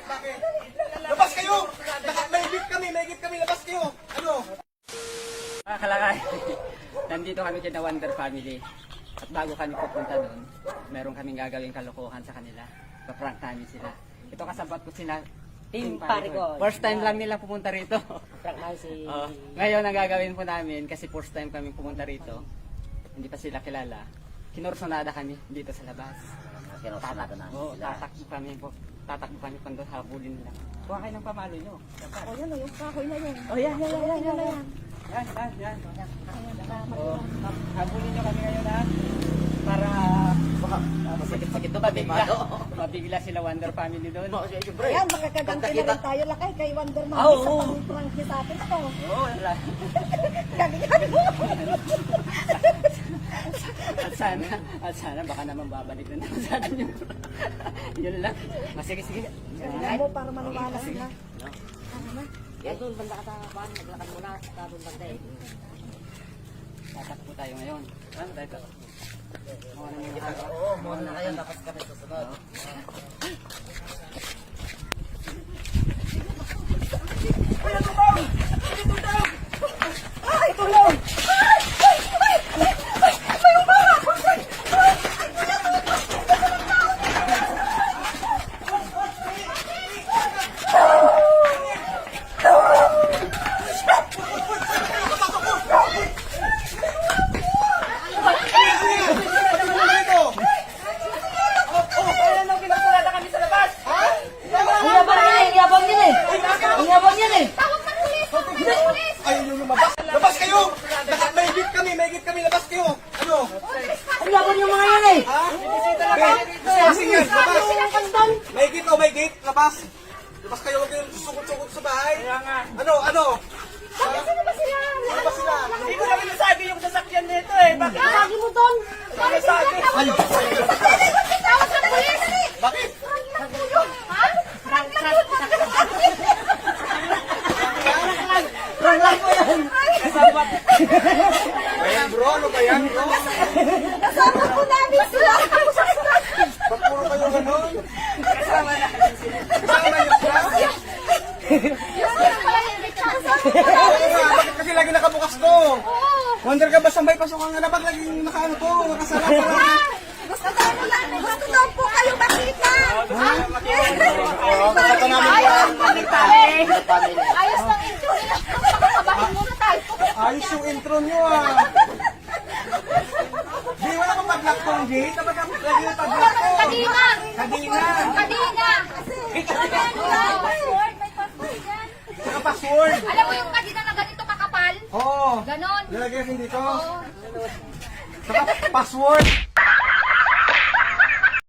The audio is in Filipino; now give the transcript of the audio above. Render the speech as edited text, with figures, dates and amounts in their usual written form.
Bakit? Labas kayo! May kami, labas kayo! Ano? Mga kalakay, nandito kami kina Wonder Family. At bago kami pupunta doon, meron kaming gagawing kalokohan sa kanila. Paprank namin sila. Ito kasabot ko sila. Team Parigol. First time lang nila pumunta rito. Prank na si... Ngayon ang gagawin po namin, kasi first time kami pumunta rito, hindi pa sila kilala. Kinursonada kami dito sa labas. Kinursonada na sila. Tatakbo kami kung doon habulin nila. Kuha kayo ng pamalo nyo. O yan o, yung kahoy na yun. Oh, yan. Yan. Oh, habulin nyo kami ngayon ha. Para Masakit-sakit to, mabigla sila Wonder Family doon. Ayan, makakaganti na rin tayo lakay kay Wonder Mami sa pang-prank niya sa atin ito. Oo, wala. Gabi-gabi mo. At sana baka naman babalik na naman sa atin yung yun lang. Sige. Gabi mo para maniwala sila. Yan doon, banda ka sa pan. Maglakad muna sa doon banda eh. Tatakbo tayo ngayon. Ano tayo? Muna na kayo, tapos kami susunod. Ayun yung lumabas. Labas kayo! May gate kami, labas kayo! Ano? Ang laban yung mga yan eh! Ha? Kasi yan, labas! May gate, labas! Labas kayo, huwag kayong susukot-sukot sa bahay! Ano? Sino ba sila? Ano ba sila? Hindi ko namin nasabi yung sasakyan nito eh. Bakit? Lagi mo doon! Ano sabi? Tawag sa pulis! Bakit? Ha? Prank lang po yan. Ayan bro, ano ba yan bro? Kasama ko namin sila! Ba't puro kayo ganon? Kasama na. Kasama niyo sila? Bakit kasi lagi nakabukas to? Wonder ka ba sa may pasok ang alabag? Laging nakaano to, nakasala-sala. Gusto daw po kayo makita! Kasama namin yan. Ayos lang intro nila. Makakabahin muna tayo. Ayos yung intro nyo ah. Di, wala kang pag-lock tong gate? Dapat ang lagi yung pag-lock ko. Kadina! Kadina. May password yan. Saka password. Alam mo yung kadina na ganito kakapal? Oo. Ganon. Nilagay natin dito. Saka password.